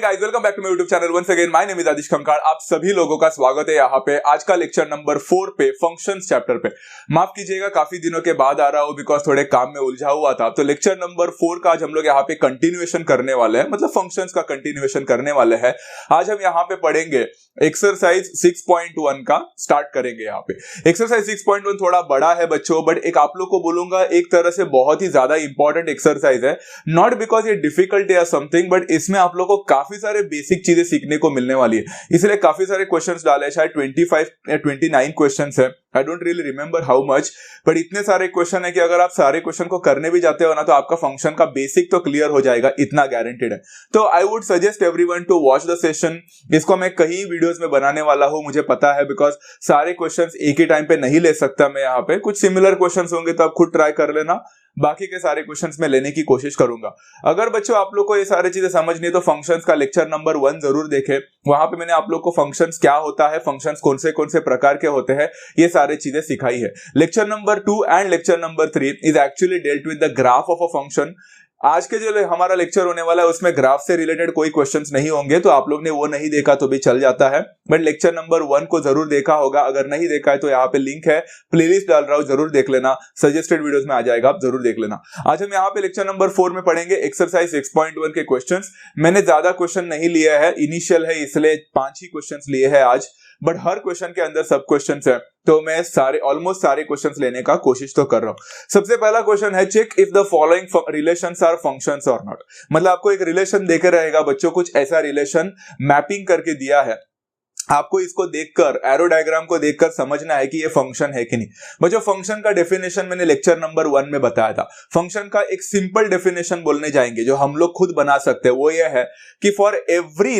Guys, welcome back to my YouTube channel once again. My name is Aadish Khankad. आप सभी लोगों का स्वागत है यहाँ पे। आज का लेक्चर नंबर 4 पे, फंक्शंस चैप्टर पे। माफ कीजिएगा, काफी दिनों के बाद आ रहा हूँ बिकॉज थोड़े काम में उलझा हुआ था। तो लेक्चर नंबर 4 का आज हम लोग यहाँ पे कंटिन्यूएशन करने वाले हैं, मतलब फंक्शंस का कंटिन्यूएशन करने वाले हैं। आज हम यहाँ पे पढ़ेंगे एक्सरसाइज 6.1 का स्टार्ट करेंगे। यहाँ पे एक्सरसाइज 6.1 थोड़ा बड़ा है बच्चों, बट एक आप लोग को बोलूंगा एक तरह से बहुत ही ज्यादा इंपॉर्टेंट एक्सरसाइज है। नॉट बिकॉज ये डिफिकल्ट या समथिंग, बट इसमें आप लोग को काफी सारे बेसिक चीजें सीखने को मिलने वाली है। इसलिए काफी सारे क्वेश्चंस डाले, शायद 25 या 29 क्वेश्चंस है। I don't really remember how much, but इतने सारे क्वेश्चन है कि अगर आप सारे क्वेश्चन को करने भी जाते हो ना, तो आपका फंक्शन का बेसिक तो क्लियर हो जाएगा, इतना गारंटेड है। तो I would suggest everyone to watch the session. इसको मैं कई वीडियोस में बनाने वाला हूं, मुझे पता है, बिकॉज सारे क्वेश्चंस एक ही टाइम पे नहीं ले सकता मैं। यहाँ पे कुछ सिमिलर क्वेश्चंस होंगे तो आप खुद ट्राई कर लेना, बाकी के सारे क्वेश्चंस में लेने की कोशिश करूंगा। अगर बच्चों आप लोग को ये सारी चीजें समझनी है तो फंक्शंस का लेक्चर नंबर 1 जरूर देखें। वहां पे मैंने आप लोग को फंक्शंस क्या होता है, फंक्शंस कौन से प्रकार के होते हैं, ये सारी चीजें सिखाई है। Lecture number 2 and lecture number 3 is actually dealt with the graph of a function. आज के जो हमारा लेक्चर होने वाला है उसमें ग्राफ से रिलेटेड कोई क्वेश्चंस नहीं होंगे, तो आप लोग ने वो नहीं देखा तो भी चल जाता है, बट लेक्चर नंबर 1 को जरूर देखा होगा। अगर नहीं देखा है तो यहाँ पे लिंक है, प्लेलिस्ट डाल रहा हूँ, जरूर देख लेना। सजेस्टेड वीडियोस में आ जाएगा, आप जरूर देख लेना। आज हम यहाँ पे लेक्चर नंबर 4 में पढ़ेंगे एक्सरसाइज 6.1 के क्वेश्चंस। मैंने ज्यादा क्वेश्चन नहीं लिया है, इनिशियल है इसलिए 5 ही क्वेश्चंस लिए हैं आज, बट हर क्वेश्चन के अंदर सब क्वेश्चंस है, तो मैं ऑलमोस्ट सारे क्वेश्चंस लेने का कोशिश तो कर रहा हूं। सबसे पहला क्वेश्चन है, check if the following relations are functions और नॉट। मतलब आपको एक रिलेशन देके रहेगा बच्चों, कुछ ऐसा रिलेशन मैपिंग करके दिया है, आपको इसको देखकर, एरो डायग्राम को देखकर समझना है कि ये फंक्शन है कि नहीं। बच्चों फंक्शन का डेफिनेशन मैंने लेक्चर नंबर 1 में बताया था। फंक्शन का एक सिंपल डेफिनेशन बोलने जाएंगे जो हम लोग खुद बना सकते हैं। वो ये है कि फॉर एवरी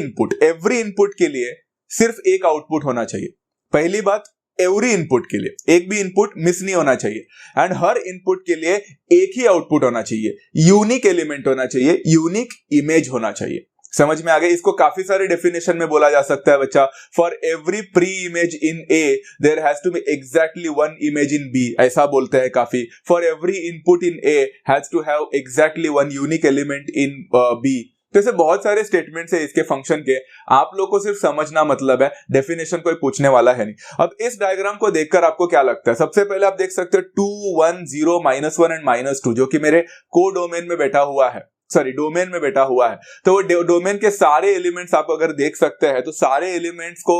इनपुट के लिए सिर्फ एक आउटपुट होना चाहिए। पहली बात, एवरी इनपुट के लिए एक भी इनपुट मिस नहीं होना चाहिए, एंड हर इनपुट के लिए एक ही आउटपुट होना चाहिए। यूनिक एलिमेंट होना चाहिए, यूनिक इमेज होना चाहिए। समझ में आ गया? इसको काफी सारे डेफिनेशन में बोला जा सकता है बच्चा। For every preimage in A there has to be exactly one image in B, ऐसा बोलते हैं काफी। For every input in A has to have exactly one unique element in B. तो ऐसे बहुत सारे स्टेटमेंट्स है इसके फंक्शन के, आप लोग को सिर्फ समझना मतलब है, डेफिनेशन कोई पूछने वाला है नहीं। अब इस डायग्राम को देखकर आपको क्या लगता है? सबसे पहले आप देख सकते हो 2 1 0 -1 एंड -2, जो कि मेरे को डोमेन में बैठा हुआ है, डोमेन में बैठा हुआ है। तो वो डोमेन के सारे एलिमेंट्स आप अगर देख सकते हैं तो सारे एलिमेंट्स को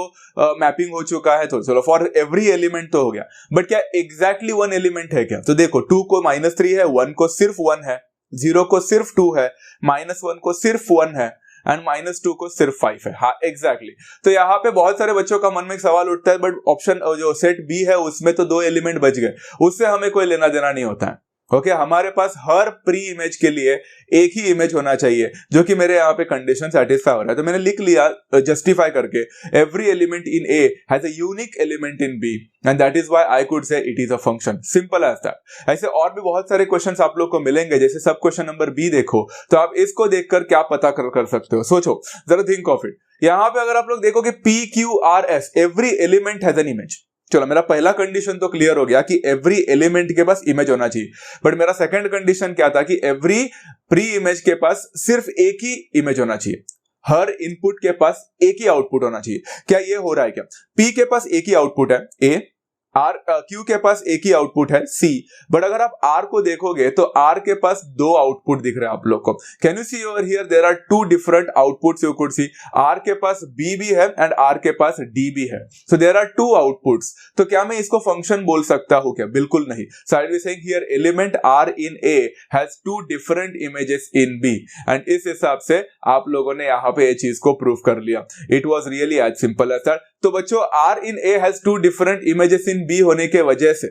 मैपिंग हो चुका है। तो चलो फॉर एवरी एलिमेंट तो हो गया, बट क्या एग्जैक्टली वन एलिमेंट है क्या? तो देखो 2 को -3 है, 1 को सिर्फ 1 है, 0 को सिर्फ 2 है, -1 को सिर्फ 1 है, एंड -2 को सिर्फ 5 है। हाँ एग्जैक्टली। तो यहाँ पे बहुत सारे बच्चों का मन में एक सवाल उठता है, बट ऑप्शन जो सेट बी है उसमें तो 2 एलिमेंट बच गए, उससे हमें कोई लेना देना नहीं होता है। ओके, हमारे पास हर प्री इमेज के लिए एक ही इमेज होना चाहिए, जो कि मेरे यहाँ पे कंडीशन सेटिस्फाई हो रहा है। तो मैंने लिख लिया जस्टिफाई करके, every element in A has a unique element in B and that is why I could say it is a function. Simple as that. ऐसे और भी बहुत सारे क्वेश्चंस आप लोग को मिलेंगे, जैसे सब क्वेश्चन नंबर बी देखो, तो आप इसको देखकर क्या पता कर सकते हो, सोचो जरा, थिंक ऑफ इट। यहाँ पे अगर आप लोग देखो कि P Q R S, every element has an image. चलो मेरा पहला कंडीशन तो क्लियर हो गया कि एवरी एलिमेंट के पास इमेज होना चाहिए, बट मेरा सेकंड कंडीशन क्या था कि एवरी प्री इमेज के पास सिर्फ एक ही इमेज होना चाहिए, हर इनपुट के पास एक ही आउटपुट होना चाहिए। क्या ये हो रहा है क्या? पी के पास एक ही आउटपुट है ए, क्यू के पास एक ही आउटपुट है सी, बट अगर आप आर को देखोगे तो आर के पास 2 आउटपुट दिख रहे हैं आप लोग को। Can you see over here there are 2 different outputs, you could see R के पास बी भी है एंड आर के पास डी भी है, सो देयर आर 2 आउटपुट्स। तो क्या मैं इसको फंक्शन बोल सकता हूं क्या? बिल्कुल नहीं। So I will be saying here element are in A has 2 different images in B, and इस हिसाब से आप लोगों ने यहाँ पे ये चीज को प्रूव कर लिया। It was really as simple as that. तो बच्चों are in A has 2 different images in B होने के वजह से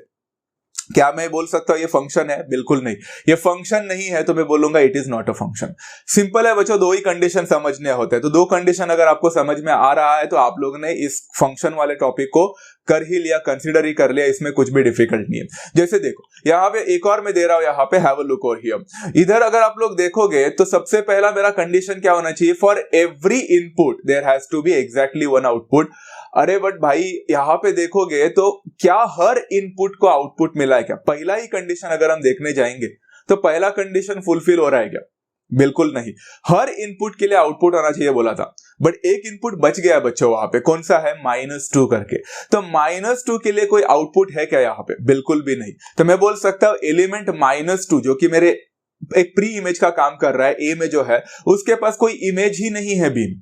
क्या मैं बोल सकता हूं ये फंक्शन है? बिल्कुल नहीं। ये फंक्शन नहीं है तो मैं बोलूंगा it is not a function. Simple है बच्चों, 2 ही कंडीशन समझने होते हैं। तो 2 कंडीशन अगर आपको समझ में आ रहा है तो आप लोग ने इस फंक्शन वाले टॉपिक को कर ही लिया, कंसीडर ही कर लिया, इसमें कुछ भी डिफिकल्ट नहीं है। जैसे देखो यहाँ पे एक और मैं दे रहा हूं, यहाँ पे have a look over here. इधर अगर आप लोग देखोगे तो सबसे पहला मेरा कंडीशन क्या होना चाहिए? For every input there has to be exactly one output. अरे बट भाई यहाँ पे देखोगे तो क्या हर इनपुट को आउटपुट मिला है क्या? पहला ही कंडीशन अगर हम देखने जाएंगे तो पहला कंडीशन फुलफिल हो रहा है क्या? बिल्कुल नहीं। हर इनपुट के लिए आउटपुट आना चाहिए बोला था, बट एक इनपुट बच गया बच्चों वहां पे, कौन सा है, -2 करके। तो -2 के लिए कोई आउटपुट है क्या यहाँ पे, बिल्कुल भी नहीं। तो मैं बोल सकता हूं एलिमेंट -2 जो कि मेरे एक प्री इमेज का काम कर रहा है, ए में जो है उसके पास कोई इमेज ही नहीं है बी में,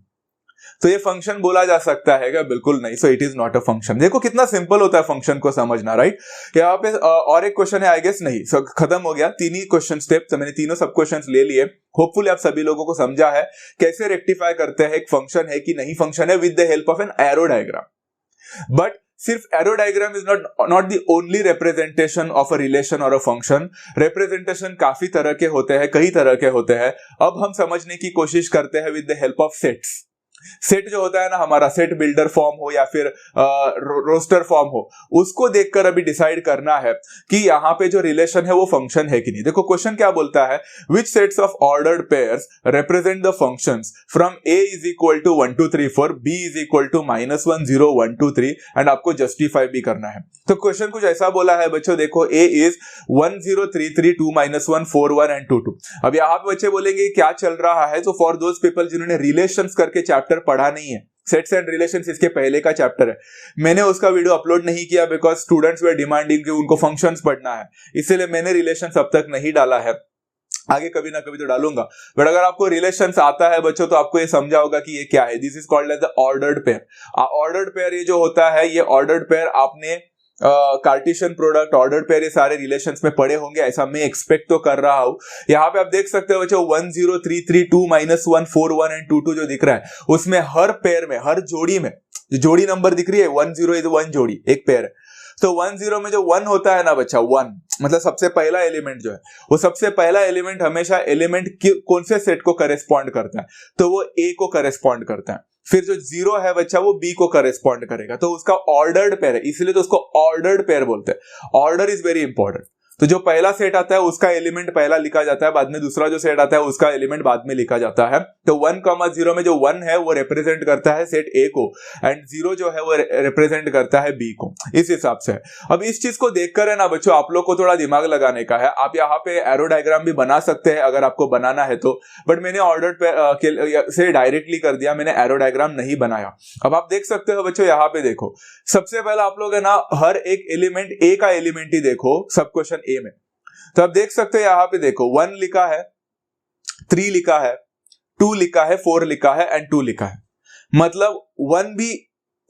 तो ये फंक्शन बोला जा सकता है क्या, बिल्कुल नहीं। So it is not a function. देखो कितना सिंपल होता है फंक्शन को समझना, राइट। यहाँ पे और एक क्वेश्चन है, आई गेस नहीं, सो खत्म हो गया, तीन ही क्वेश्चन स्टेप, तो मैंने तीनों सब क्वेश्चंस ले लिए। होपफुली आप सभी लोगों को समझा है कैसे रेक्टिफाई करते हैं एक फंक्शन है कि नहीं फंक्शन है with the help of an arrow diagram. But सिर्फ arrow diagram is not the only representation of a relation और अ फंक्शन। रिप्रेजेंटेशन काफी तरह के होते हैं, कई तरह के होते हैं। अब हम समझने की कोशिश करते हैं with the help of sets. Set जो होता है ना हमारा, सेट बिल्डर फॉर्म हो या फिर रोस्टर फॉर्म हो, उसको देखकर अभी डिसाइड करना है कि यहाँ पे जो रिलेशन है वो फंक्शन है कि नहीं। देखो क्वेश्चन क्या बोलता है, which sets of ordered pairs represent the functions from a is equal to 1 2 3 4, b is equal to -1 0 1 2 3, and आपको जस्टिफाई भी करना है। तो क्वेश्चन कुछ ऐसा बोला है बच्चों, देखो a इज 1 0 3 3 2 -1 4 1 एंड 2 2। अब यहाँ पे बच्चे बोलेंगे क्या चल रहा है, तो फॉर दोज पीपल जिन्होंने रिलेशंस करके चैप्टर पढ़ा नहीं है, सेट्स एंड रिलेशंस इसके पहले का चैप्टर है, मैंने उसका वीडियो अपलोड नहीं किया बिकॉज स्टूडेंट्स वे डिमांडिंग कि उनको फंक्शंस पढ़ना है, इसलिए मैंने रिलेशंस अब तक नहीं डाला है। आगे कभी ना कभी तो डालूंगा, बट अगर आपको रिलेशंस आता है बच्चों तो आपको ये समझा होगा कि ये क्या है। This is called as the ordered pair. Ordered pair ये जो होता है, ये ऑर्डर्ड पेयर आपने कार्टेशियन प्रोडक्ट, ऑर्डर पेयर, ये सारे रिलेशंस में पढ़े होंगे, ऐसा मैं एक्सपेक्ट तो कर रहा हूं। यहाँ पे आप देख सकते हो बच्चों 1 0 3 3 2 -1 4 1 एंड 2 2 जो दिख रहा है, उसमें हर पेयर में, हर जोड़ी में जोड़ी नंबर दिख रही है, 1 0 इज 1 जोड़ी, एक पेयर है। तो 1 0 में जो 1 होता है ना बच्चा, 1 मतलब सबसे पहला एलिमेंट जो है, वो सबसे पहला एलिमेंट हमेशा एलिमेंट कौन से सेट को करेस्पॉन्ड करता है, तो वो ए को करेस्पॉन्ड करता है। फिर जो 0 है बच्चा वो बी को करेस्पॉन्ड करेगा, तो उसका ऑर्डर्ड पेयर है, इसलिए तो उसको ऑर्डर्ड पेयर बोलते हैं। Order is very important. तो जो पहला सेट आता है उसका एलिमेंट पहला लिखा जाता है, बाद में दूसरा जो सेट आता है उसका एलिमेंट बाद में लिखा जाता है। तो 1 0 में जो 1 है वो रिप्रेजेंट करता है सेट ए को, एंड 0 जो है वो रिप्रेजेंट करता है बी को, इस हिसाब से है। अब इस चीज को देखकर है ना बच्चों, आप लोग को थोड़ा दिमाग लगाने का है। आप यहाँ पे एरो डायग्राम भी बना सकते हैं अगर आपको बनाना है तो, बट मैंने ऑर्डर से डायरेक्टली कर दिया, मैंने एरो डायग्राम नहीं बनाया। अब आप देख सकते हो बच्चों, यहाँ पे देखो, सबसे पहला आप लोग है ना हर एक एलिमेंट, ए का एलिमेंट ही देखो सब क्वेश्चन ए में। तो आप देख सकते हो यहाँ पे देखो 1 लिखा है, 3 लिखा है, 2 लिखा है, 4 लिखा है एंड 2 लिखा है। मतलब 1 भी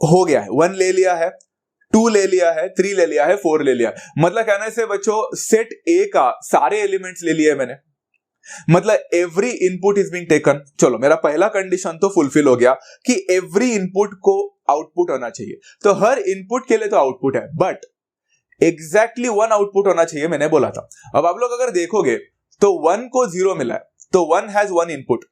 हो गया है, 1 ले लिया है, 2 ले लिया है, 3 ले लिया है, 4 ले लिया है। मतलब कहने से बच्चों सेट ए का सारे एलिमेंट्स ले लिए मैंने, मतलब every input is being taken. चलो मेरा पहला कंडीशन तो फुलफिल हो गया कि एवरी इनपुट को आउटपुट होना चाहिए, तो हर इनपुट के लिए तो आउटपुट है, बट एग्जैक्टली 1 आउटपुट होना चाहिए, मैंने बोला था। अब आप लोग अगर देखोगे तो 1 को 0 मिला है तो 1 हैज 1 इनपुट,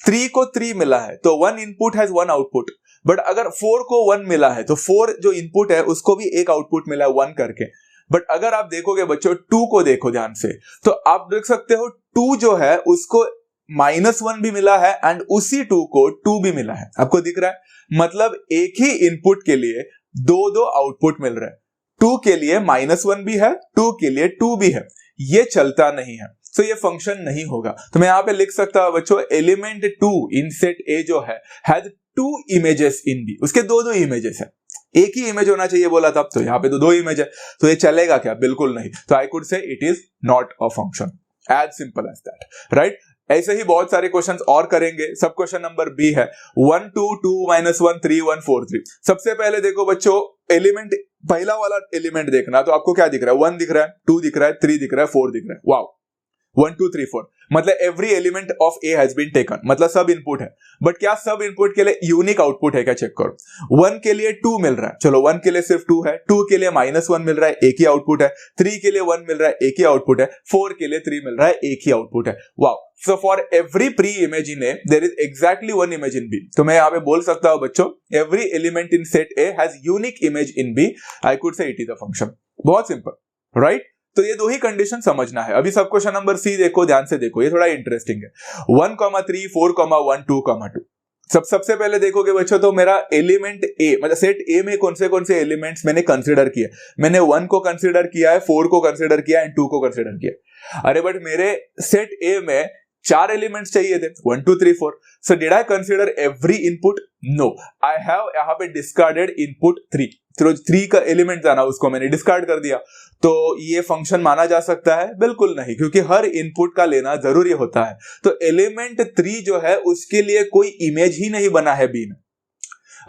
3 को 3 मिला है तो 1 इनपुट हैज 1 आउटपुट, बट अगर 4 को 1 मिला है तो 4 जो इनपुट है उसको भी एक आउटपुट मिला है 1 करके। बट अगर आप देखोगे बच्चों 2 को देखो ध्यान से, तो आप देख सकते हो 2 जो है उसको -1 भी मिला है एंड उसी 2 को 2 भी मिला है, आपको दिख रहा है। मतलब एक ही इनपुट के लिए दो आउटपुट मिल रहा है, 2 के लिए -1 भी है, 2 के लिए 2 भी है, ये चलता नहीं है, तो ये फंक्शन नहीं होगा। तो मैं यहां पे लिख सकता हूं बच्चों एलिमेंट 2 इन सेट ए जो है हैज 2 इमेजेस इन बी, उसके दो इमेजेस है, एक ही इमेज होना चाहिए बोला था, तो यहाँ पे तो 2 इमेज है, तो ये चलेगा क्या, बिल्कुल नहीं। तो I could say it is not a function, as simple as that, right. ऐसे ही बहुत सारे क्वेश्चंस और करेंगे। सब क्वेश्चन नंबर बी है 1 2 2 -1 3 1 4 3। सबसे पहले देखो बच्चों एलिमेंट, पहला वाला एलिमेंट देखना, तो आपको क्या दिख रहा है, 1 दिख रहा है, 2 दिख रहा है, 3 दिख रहा है, 4 दिख रहा है। वाओ, 1 2 3 4 मतलब every element of A has been taken, मतलब सब इनपुट है। बट क्या सब इनपुट के लिए यूनिक आउटपुट है क्या, चेक करो। 1 के लिए 2 मिल रहा है, चलो 1 के लिए सिर्फ 2 है, 2 के लिए -1 मिल रहा है, एक ही आउटपुट है, 3 के लिए 1 मिल रहा है, एक ही आउटपुट है, 4 के लिए 3 मिल रहा है, एक ही आउटपुट है। Wow, so for every preimage in A there is exactly 1 image in B. तो मैं यहाँ पे बोल सकता हूं बच्चों every element in set A has unique image in B, I could say it is a function. बहुत simple, right. तो ये 2 ही कंडीशन समझना है। अभी सब क्वेश्चन नंबर सी देखो, ध्यान से देखो, ये थोड़ा इंटरेस्टिंग है। 1 3 4 1 2 2। सबसे पहले देखोगे बच्चों तो मेरा एलिमेंट ए, मतलब सेट ए में कौन से एलिमेंट्स मैंने कंसीडर किए, मैंने 1 को कंसीडर किया है, 4 को कंसीडर किया एंड 2 को कंसीडर किया। अरे बट मेरे सेट ए में 4 एलिमेंट्स चाहिए थे 1 2 3 4. So did I consider every input? No, I have यहाँ पे डिस्कार्डेड इनपुट 3. तो 3 का एलिमेंट था ना, उसको मैंने डिस्कार्ड कर दिया. तो ये फंक्शन माना जा सकता है? बिल्कुल नहीं, क्योंकि हर इनपुट का लेना जरूरी होता है. तो एलिमेंट 3 जो है उसके लिए कोई इमेज ही नहीं बना है बी में.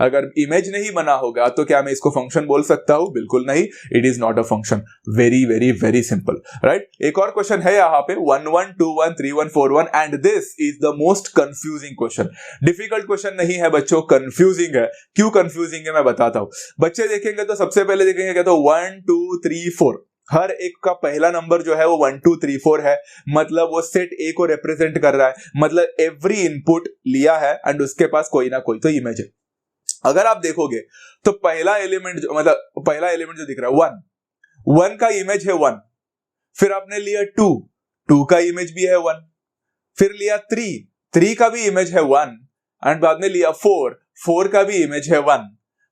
अगर इमेज नहीं बना होगा तो क्या मैं इसको फंक्शन बोल सकता हूं? बिल्कुल नहीं. It is not a function. Very very very simple, right. एक और क्वेश्चन है यहाँ पे 1 1 2 1 3 1 4 1 and this is the most confusing question. Difficult question नहीं है बच्चों, कंफ्यूजिंग है. क्यों कंफ्यूजिंग है मैं बताता हूं. बच्चे देखेंगे तो सबसे पहले देखेंगे क्या, तो 1 2 3 4 हर एक का पहला नंबर जो है वो 1 2 3 4 है. मतलब वो सेट ए को रिप्रेजेंट कर रहा है. मतलब एवरी इनपुट लिया है एंड उसके पास कोई ना कोई तो इमेज है. अगर आप देखोगे तो पहला एलिमेंट जो दिख रहा है 1 का इमेज है 1. फिर आपने लिया 2 का इमेज भी है 1. फिर लिया 3 का भी इमेज है 1 एंड बाद में लिया 4 का भी इमेज है 1.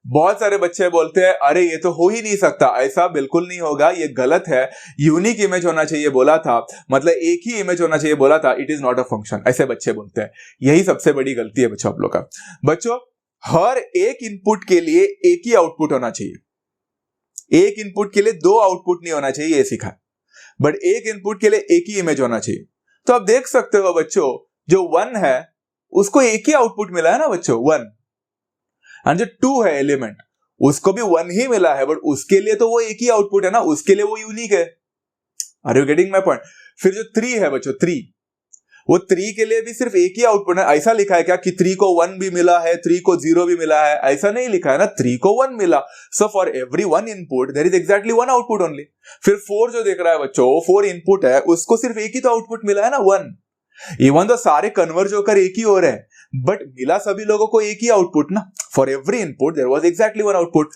बहुत सारे बच्चे बोलते हैं अरे ये तो हो ही नहीं सकता. ऐसा बिल्कुल नहीं होगा, ये गलत है. यूनिक इमेज होना चाहिए बोला था, मतलब एक ही इमेज होना चाहिए बोला था. It is not a function, ऐसे बच्चे बोलते हैं. यही सबसे बड़ी गलती है बच्चों आप लोग का. बच्चों हर एक इनपुट के लिए एक ही आउटपुट होना चाहिए. एक इनपुट के लिए 2 आउटपुट नहीं होना चाहिए, ये सीखा. बट एक इनपुट के लिए एक ही इमेज होना चाहिए. तो आप देख सकते हो बच्चों, जो 1 है उसको एक ही आउटपुट मिला है ना बच्चों, 1. एंड जो 2 है एलिमेंट, उसको भी 1 ही मिला है, बट उसके लिए तो वो एक ही आउटपुट है ना, उसके लिए वो यूनिक है. Are you getting my point. फिर जो 3 है बच्चों, 3 वो 3 के लिए भी सिर्फ एक ही आउटपुट है. ऐसा लिखा है क्या कि 3 को 1 भी मिला है, 3 को 0 भी मिला है? ऐसा नहीं लिखा है ना, 3 को 1 मिला. So for every 1 input there is exactly 1 output only. फिर 4 जो देख रहा है बच्चों, 4 इनपुट है, उसको सिर्फ एक ही तो आउटपुट मिला है ना, 1. इवन तो सारे कन्वर्ज होकर एक ही हो रहे हैं, बट मिला सभी लोगों को एक ही आउटपुट ना. For every input there was exactly 1 output.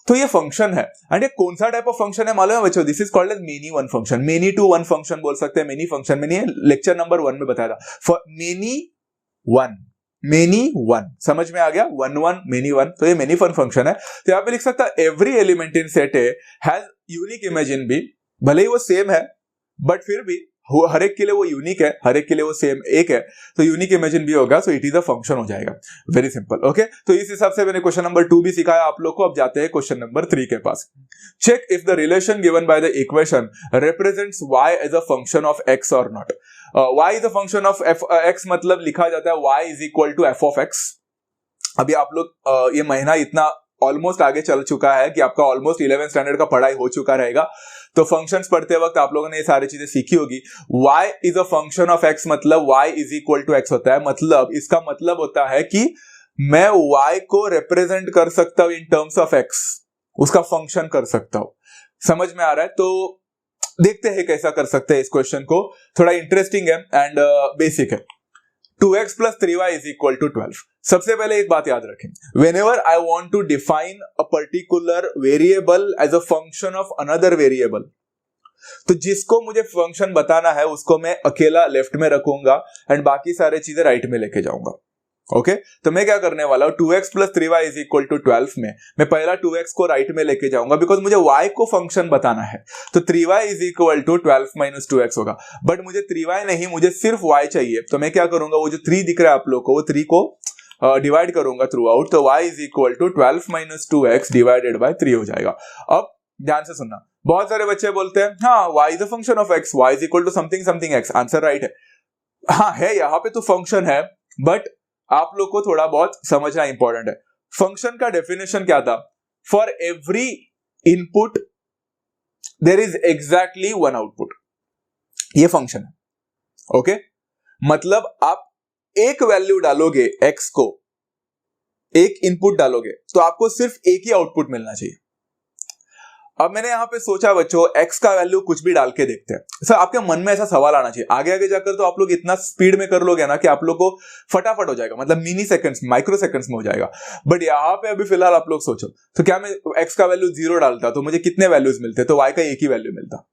तो ये फंक्शन है. एंड ये कौन सा टाइप ऑफ फंक्शन है मालूम है बच्चों? This is called as many one function. Many to one function बोल सकते हैं, मेनी फंक्शन. मैंने लेक्चर नंबर 1 में बताया था. फॉर मेनी वन समझ में आ गया. 1 1 मेनी 1. तो ये मेनी वन फंक्शन है. तो यहां पे लिख सकता every element in set A has unique image in B. भले ही वो सेम है बट फिर भी हर एक के लिए वो यूनिक है, हर एक के लिए वो सेम एक है. तो यूनिक इमेज इन बी होगा, so it is a function हो जाएगा. Very simple. ओके, तो इस हिसाब से मैंने क्वेश्चन नंबर 2 भी सिखाया आप लोग को. अब जाते हैं क्वेश्चन नंबर 3 के पास. Check if the relation given by the equation represents y as a function of x और not. y is a function of x, मतलब लिखा जाता है y is equal to f of x. अभी आप लोग ये महीना इतना ऑलमोस्ट आगे चल चुका है कि आपका ऑलमोस्ट 11th स्टैंडर्ड का पढ़ाई हो चुका रहेगा. तो फंक्शंस पढ़ते वक्त आप लोगों ने ये सारी चीजें सीखी होगी. y is a function of x, मतलब y is equal to x होता है. मतलब इसका मतलब होता है कि मैं y को रिप्रेजेंट कर सकता हूं इन टर्म्स ऑफ x, उसका फंक्शन कर सकता हूं. समझ में आ रहा है? तो देखते हैं कैसा कर सकते हैं इस क्वेश्चन को. थोड़ा इंटरेस्टिंग है एंड बेसिक है. 2x plus 3y is equal to 12. सबसे पहले एक बात याद रखें. Whenever I want to define a particular variable as a function of another variable, तो जिसको मुझे फंक्शन बताना है उसको मैं अकेला लेफ्ट में रखूंगा एंड बाकी सारे चीजें राइट में लेके जाऊंगा. ओके, तो मैं क्या करने वाला हूं, 2x plus 3y is equal to 12 में मैं पहला 2x को राइट में लेके जाऊंगा बिकॉज मुझे y को फंक्शन बताना है. तो 3y is equal to 12 minus 2x होगा. बट मुझे 3y नहीं, मुझे सिर्फ y चाहिए. तो मैं क्या करूंगा, वो जो 3 दिख रहा है आप लोग को, वो 3 को डिवाइड करूंगा थ्रू आउट. तो y is equal to 12 minus 2x divided by 3 हो जाएगा. अब ध्यान से सुनना. बहुत सारे बच्चे बोलते हैं हाँ y is a function of x, y is equal to something something x. Answer right है. हाँ है, यहाँ पे तो फंक्शन है, बट आप लोग को थोड़ा बहुत समझना इंपॉर्टेंट है. फंक्शन का डेफिनेशन क्या था? For every input there is exactly 1 output. ये फंक्शन है. ओके, मतलब आप एक वैल्यू डालोगे x को, एक इनपुट डालोगे तो आपको सिर्फ एक ही आउटपुट मिलना चाहिए. अब मैंने यहां पे सोचा बच्चों x का वैल्यू कुछ भी डाल के देखते हैं. सर आपके मन में ऐसा सवाल आना चाहिए. आगे आगे जाकर तो आप लोग इतना स्पीड में कर लोगे ना कि आप लोग को फटाफट हो जाएगा, मतलब मिनी सेकंड्स माइक्रो सेकंड्स में हो जाएगा. बट यहाँ पे अभी फिलहाल आप लोग सोचो, तो क्या मैं x का वैल्यू 0 डालता तो मुझे कितने वैल्यूज मिलते? तो y का एक ही वैल्यू मिलता.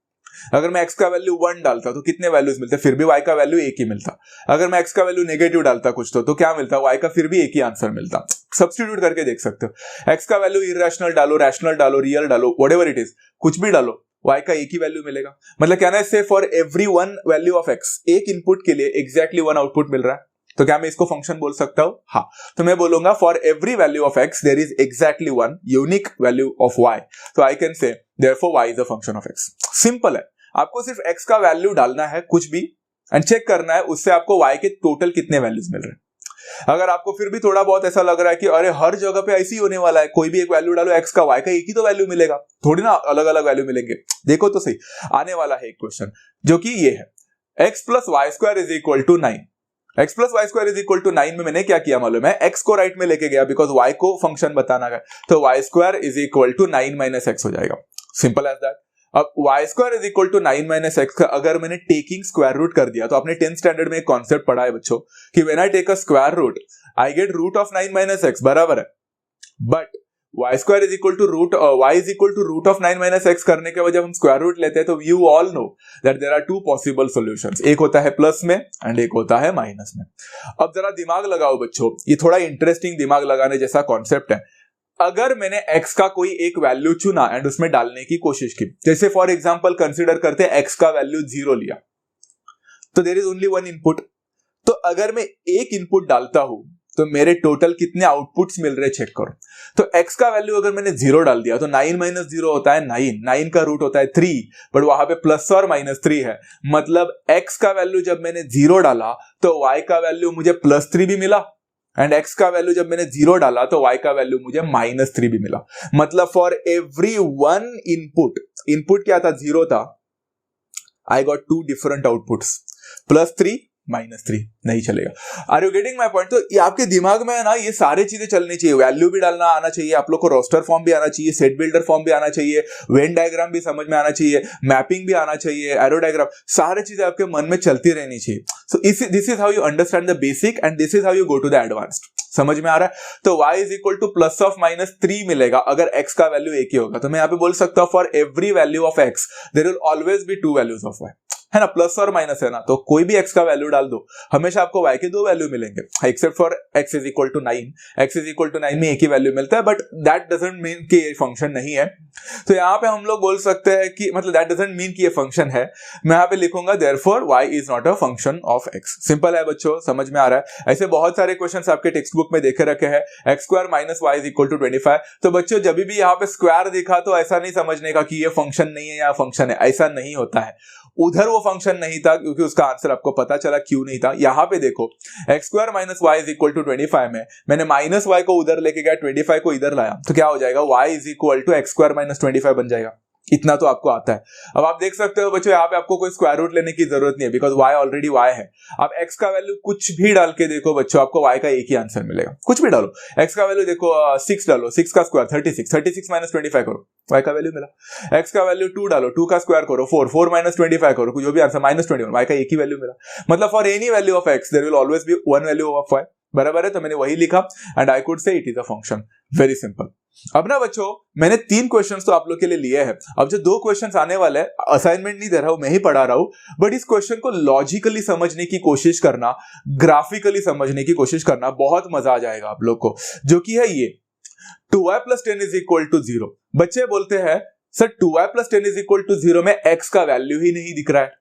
अगर मैं x का वैल्यू 1 डालता तो कितने वैल्यूज मिलते? फिर भी y का वैल्यू एक ही मिलता. अगर मैं x का वैल्यू नेगेटिव डालता कुछ तो क्या मिलता? y का फिर भी एक ही आंसर मिलता. सब्स्टिट्यूट करके देख सकते हो. x का वैल्यू इरेशनल डालो, रैशनल डालो, रियल डालो, व्हाटएवर इट इज, कुछ भी डालो, y का एक ही वैल्यू मिलेगा। मतलब कहना है से for every one value of x, एक इनपुट के लिए एग्जैक्टली वन आउटपुट मिल रहा है, तो क्या मैं इसको फंक्शन बोल सकता हूं? हाँ, तो मैं बोलूंगा for every value of x there is exactly one unique value of y, तो I can say therefore y is a function of x। Simple है, आपको सिर्फ x का वैल्यू डालना है कुछ भी एंड चेक करना है उससे आपको y के टोटल कितने वैल्यूज मिल रहे हैं। अगर आपको फिर भी थोड़ा बहुत ऐसा लग रहा है कि अरे हर जगह पे ऐसे ही होने वाला है, कोई भी एक वैल्यू डालो x का, y का एक ही तो वैल्यू मिलेगा, थोड़ी ना अलग अलग वैल्यू मिलेंगे। देखो तो सही, आने वाला है एक क्वेश्चन जो कि ये है x plus y square is equal to 9। x plus y square is equal to 9 में मैंने क्या किया मालूम है, x को राइट में लेके गया बिकॉज y को फंक्शन बताना है, तो y square is equal to 9 minus x हो जाएगा। Simple as that. अब y square is equal to 9 minus x का अगर मैंने टेकिंग स्क्वायर रूट कर दिया, तो आपने 10th स्टैंडर्ड में एक कॉन्सेप्ट पढ़ा है बच्चों कि when I take a square root I get root of 9 minus x, बराबर है। But y square is equal to root y is equal to root of 9 minus x करने के बाद जब हम स्क्वायर रूट लेते हैं तो you all know that there are two possible solutions, एक होता है प्लस में एंड एक होता है माइनस में। अब जरा दिमाग लगाओ बच्चों, ये थोड़ा इंटरेस्टिंग दिमाग लगाने जैसा कॉन्सेप्ट है। अगर मैंने x का कोई एक वैल्यू चुना एंड उसमें डालने की कोशिश की, जैसे फॉर एग्जांपल कंसीडर करते हैं x का वैल्यू 0 लिया, तो there is only one input. तो अगर मैं एक इनपुट डालता हूं तो मेरे टोटल कितने आउटपुट्स मिल रहे चेक करो। तो x का वैल्यू अगर मैंने 0 डाल दिया तो 9 माइनस 0 होता है 9, 9 का रूट होता है 3, बट वहां पे प्लस और माइनस 3 है, मतलब x का वैल्यू जब मैंने 0 डाला तो y का वैल्यू मुझे प्लस 3 भी मिला, एंड x का वैल्यू जब मैंने 0 डाला तो y का वैल्यू मुझे माइनस 3 भी मिला। मतलब फॉर एवरी वन इनपुट क्या था, 0 था, I got two different outputs, plus 3 minus 3, नहीं चलेगा। Are you getting my point? तो ये आपके दिमाग में है ना, ये सारी चीजें चलनी चाहिए, वैल्यू भी डालना आना चाहिए, आप लोग को रोस्टर फॉर्म भी आना चाहिए, सेट बिल्डर फॉर्म भी आना चाहिए, वेन डायग्राम भी समझ में आना चाहिए, मैपिंग भी आना चाहिए, एरो डायग्राम, सारी चीजें आपके मन में चलती रहनी चाहिए। So this is how you understand the basic and this is how you go to the advanced. समझ में आ रहा है? तो y is equal to plus of minus 3 मिलेगा अगर x का वैल्यू एक ही होगा। तो मैं यहाँ पे बोल सकता हूं for every value of x there will always be two values of y, है ना, प्लस और माइनस है ना, तो कोई भी x का वैल्यू डाल दो, हमेशा आपको y के दो वैल्यू मिलेंगे, except for x is equal to 9। x is equal to 9 में एक ही वैल्यू मिलता है, बट दैट डजंट मीन कि ये फंक्शन नहीं है। तो यहाँ पे हम लोग बोल सकते हैं कि मतलब दैट डजंट मीन कि ये फंक्शन है। मैं यहाँ पे लिखूंगा therefore y is not a function of x। Simple है बच्चों, समझ में आ रहा है? ऐसे बहुत सारे क्वेश्चंस आपके टेक्स्ट बुक में देखे रखे हैं, x square minus y is equal to 25। तो बच्चों जब भी यहाँ पे स्क्वायर दिखा तो ऐसा नहीं समझने का कि ये फंक्शन नहीं है या फंक्शन है, ऐसा नहीं होता है। उधर वो फंक्शन नहीं था क्योंकि उसका आंसर आपको पता चला क्यों नहीं था। यहाँ पे देखो x square minus y is equal to 25 में मैंने माइनस वाई को उधर लेके गया, 25 को इधर लाया, तो क्या हो जाएगा, y is equal to x square minus 25 बन जाएगा। इतना तो आपको आता है। अब आप देख सकते हो बच्चों यहाँ पे आपको कोई स्क्वायर रूट लेने की जरूरत नहीं है बिकॉज y ऑलरेडी y है। आप x का वैल्यू कुछ भी डाल के देखो बच्चों, आपको y का एक ही आंसर मिलेगा। कुछ भी डालो, x का वैल्यू देखो 6 डालो, 6 का स्क्वायर 36, 36 माइनस 25 करो, y का वैल्यू मिला। x का वैल्यू 2 डालो, 2 का स्क्वायर करो 4, 4 माइनस 25 करो, जो भी आंसर माइनस 21, y का एक ही वैल्यू मिला। मतलब for any value of x there will always be one value of y, बराबर है। तो मैंने वही लिखा and I could say it is a function. Very simple. अब ना बच्चों मैंने 3 क्वेश्चंस तो आप लोग के लिए लिए हैं। अब जो 2 क्वेश्चंस आने वाले हैं, असाइनमेंट नहीं दे रहा हूं, मैं ही पढ़ा रहा हूं, बट इस क्वेश्चन को लॉजिकली समझने की कोशिश करना, ग्राफिकली समझने की कोशिश करना, बहुत मजा आ जाएगा आप लोग को। जो कि है ये 2y plus 10 is equal to 0। बच्चे बोलते हैं sir 2y plus 10 is equal to 0 में x का वैल्यू ही नहीं दिख रहा है।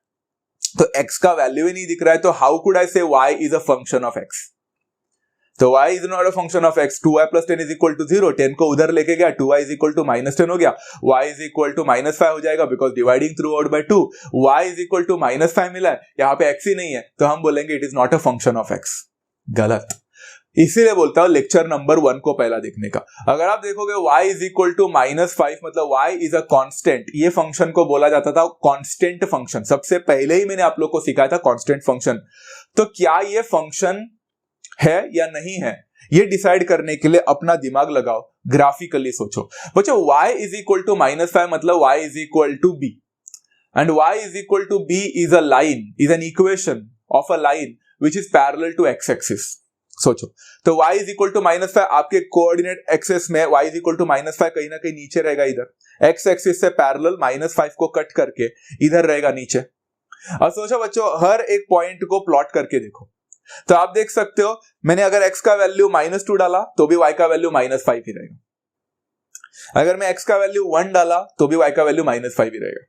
तो x का वैल्यू ही नहीं दिख रहा है, तो how could I say y is a function of x। तो y is not a function of x। 2y plus 10 is equal to 0, 10 को उधर लेके गया, 2y is equal to minus 10 हो गया, y is equal to minus 5 हो जाएगा because dividing throughout by 2, y is equal to minus 5 मिला है, यहाँ पे x ही नहीं है, तो हम बोलेंगे it is not a function of x। गलत। इसीलिए बोलता हूं लेक्चर नंबर 1 को पहला देखने का। अगर आप देखोगे y is equal to minus 5 मतलब y इज अ कांस्टेंट, ये फंक्शन को बोला जाता था कांस्टेंट फंक्शन। सबसे पहले ही मैंने आप लोग को सिखाया था कांस्टेंट फंक्शन। तो क्या ये फंक्शन है या नहीं है, ये डिसाइड करने के लिए अपना दिमाग लगाओ, ग्राफिकली सोचो। बच्चों y is equal to minus 5 मतलब y is equal to b and y is equal to b is a line, is an equation of a line which is parallel to x axis. सोचो तो y is equal to minus 5 आपके coordinate axis में y is equal to minus 5 कहीं ना कहीं नीचे रहेगा, इधर x एक्सिस से पैरेलल माइनस 5 को कट करके इधर रहेगा नीचे। अब सोचो बच्चों हर एक पॉइंट को प्लॉट करके देखो, तो आप देख सकते हो मैंने अगर x का वैल्यू माइनस 2 डाला तो भी y का वैल्यू माइनस 5 ही रहेगा। अगर मैं x का वैल्यू 1 डाला तो भी y का वैल्यू माइनस 5 ही रहेगा।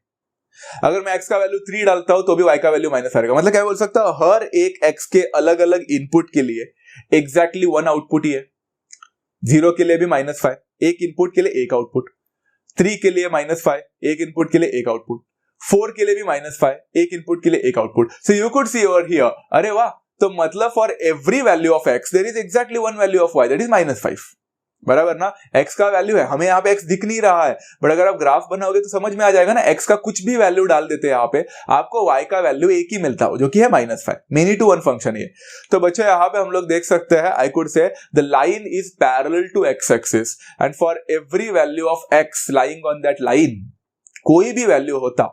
अगर मैं x का वैल्यू 3 डालता हूं तो भी y का वैल्यू माइनस आएगा। मतलब क्या बोल सकता हूं, हर एक x के अलग अलग इनपुट के लिए एग्जैक्टली वन आउटपुट ही है। 0 के लिए भी -5, एक इनपुट के लिए एक आउटपुट। 3 के लिए -5, एक इनपुट के लिए एक आउटपुट। 4 के लिए भी -5, एक इनपुट के लिए एक output. So you could see over here, अरे वाह, तो मतलब for every value of x there is exactly one value of y, that is -5। बराबर ना, x का वैल्यू है, हमें यहाँ पे x दिख नहीं रहा है, बट अगर आप ग्राफ बनाओगे तो समझ में आ जाएगा ना, x का कुछ भी वैल्यू डाल देते हैं यहाँ पे, आपको y का वैल्यू एक ही मिलता हो, जो कि है -5। मेनी टू वन फंक्शन है। तो बच्चों यहाँ पे हम लोग देख सकते हैं, I could say the line is parallel to x axis and for every value of x lying on that line, कोई भी वैल्यू होता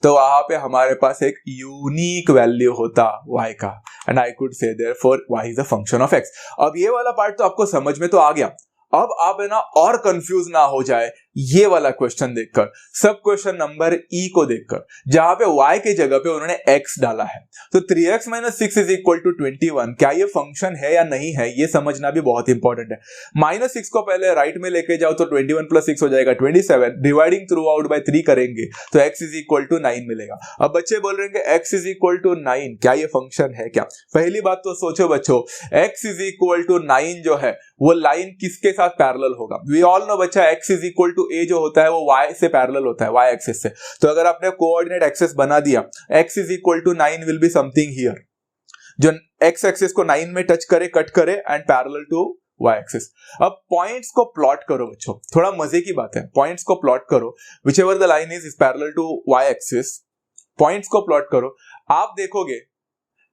तो वहां पे हमारे पास एक यूनिक वैल्यू होता y का, एंड आई कुड से therefore y is a function of x। अब ये वाला पार्ट तो आपको समझ में तो आ गया। अब आप है ना और कंफ्यूज ना हो जाए ये वाला क्वेश्चन देखकर, सब क्वेश्चन नंबर ई को देखकर, जहां पे y के जगह पे उन्होंने x डाला है। तो 3x - 6 इज इक्वल टू 21, क्या ये फंक्शन है या नहीं है, ये समझना भी बहुत इंपॉर्टेंट है। -6 को पहले राइट में लेके जाओ तो 21 + 6 हो जाएगा 27, डिवाइडिंग थ्रू आउट बाय 3 करेंगे तो x इज इक्वल टू 9 मिलेगा। अब बच्चे बोल रहे हैं कि x इज इक्वल टू 9, क्या ये फंक्शन है क्या? पहली बात तो सोचो बच्चों, x इज इक्वल टू 9 जो है वो लाइन किसके साथ पैरेलल होगा? वी ऑल नो बच्चा, x is equal to a जो होता है वो y से पैरेलल होता है, y एक्सिस से। तो अगर आपने कोऑर्डिनेट एक्सिस बना दिया, x is equal to 9 will be something here, जो x एक्सिस को 9 में टच करे, कट करे and parallel to y axis. अब पॉइंट्स को प्लॉट करो बच्चों, थोड़ा मजे की बात है, पॉइंट्स को प्लॉट करो, which ever the line is parallel to y axis, points को प्लॉट करो। आप देखोगे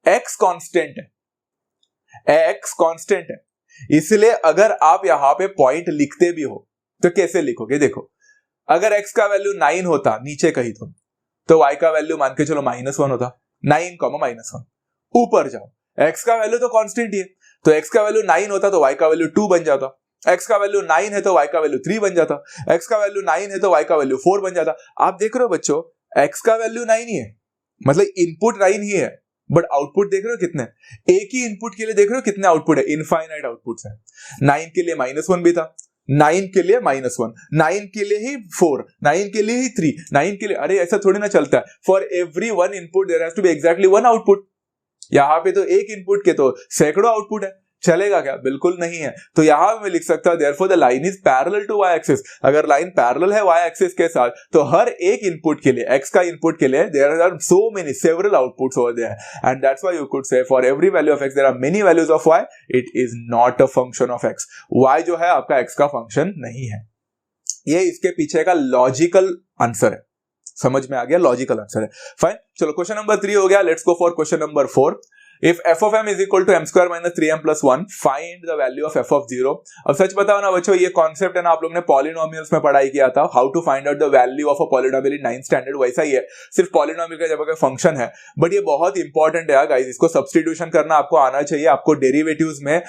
x कांस्टेंट है, x कांस्टेंट है, इसलिए अगर आप यहां पे पॉइंट लिखते भी हो तो कैसे लिखोगे? देखो, अगर x का वैल्यू 9 होता नीचे कहीं तो y का वैल्यू मान के चलो -1 होता, 9, -1। ऊपर जाओ, x का वैल्यू तो कांस्टेंट ही है, तो x का वैल्यू 9 होता तो y का वैल्यू 2 बन जाता, x का वैल्यू 9 है तो y का वैल्यू 3 बन जाता, x का वैल्यू 9 है तो y का वैल्यू 4 बन जाता। आप देख रहे हो बच्चों, x का वैल्यू 9 ही है, मतलब इनपुट 9 ही है, बट आउटपुट देख रहे हो कितने? एक ही इनपुट के लिए देख रहे हो कितने आउटपुट है? इनफाइनाइट आउटपुट्स है। 9 के लिए -1 भी था, 9 के लिए -1, 9 के लिए ही 4, 9 के लिए ही 3, 9 के लिए, अरे ऐसा थोड़ी ना चलता है। For every one input there has to be exactly one output. यहाँ पे तो एक इनपुट के तो सैकड़ों आउटपुट है, चलेगा क्या? बिल्कुल नहीं है। तो यहां मैं लिख सकता हूं therefore the line is parallel to y axis. अगर लाइन पैरेलल है y एक्सिस के साथ तो हर एक इनपुट के लिए, x का इनपुट के लिए there are so many several outputs over there, and that's why you could say for every value of x there are many values of y, it is not a function of x। y जो है आपका x का function नहीं है। ये इसके पीछे का लॉजिकल आंसर है, समझ में आ गया? लॉजिकल आंसर है। फाइन, चलो क्वेश्चन नंबर 3 हो गया। Let's go for question number 4। If f of m is equal to m square minus 3m plus 1, find the value of f of 0। अब सच बताओ ना बच्चों, ये कॉन्सेप्ट है ना, आप लोगों ने पॉलिनोमियल्स में पढ़ाई किया था, how to find out the value of a polynomial in 9th standard, वैसा ही है, सिर्फ पॉलिनोमियल का जब फंक्शन है। बट ये बहुत इंपॉर्टेंट है गाइस, इसको सब्स्टिट्यूशन करना आपको आना चाहिए, आपको डेरिवेटिव्स में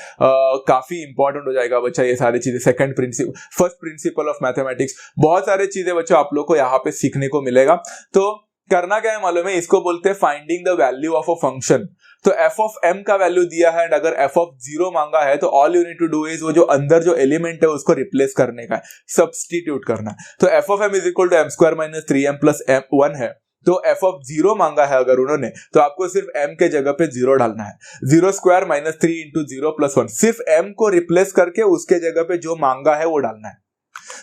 काफी इंपॉर्टेंट हो जाएगा बच्चा ये सारी चीजें। Second principle, first principle of mathematics, बहुत सारी चीजें बच्चों आप लोग को यहाँ पे सीखने को मिलेगा। तो करना क्या है मालूम है, इसको बोलते हैं finding the value of a function. तो f ऑफ m का वैल्यू दिया है, एंड अगर f ऑफ 0 मांगा है तो all you need to do is वो जो अंदर जो एलिमेंट है उसको रिप्लेस करने का है, सब्स्टिट्यूट करना है। तो f of m is equal to m square minus 3m plus m1 है, तो f ऑफ 0 मांगा है अगर उन्होंने, तो आपको सिर्फ m के जगह पे 0 डालना है। 0 स्क्वायर माइनस 3 इंटू 0 प्लस 1, सिर्फ m को रिप्लेस करके उसके जगह पे जो मांगा है वो डालना है।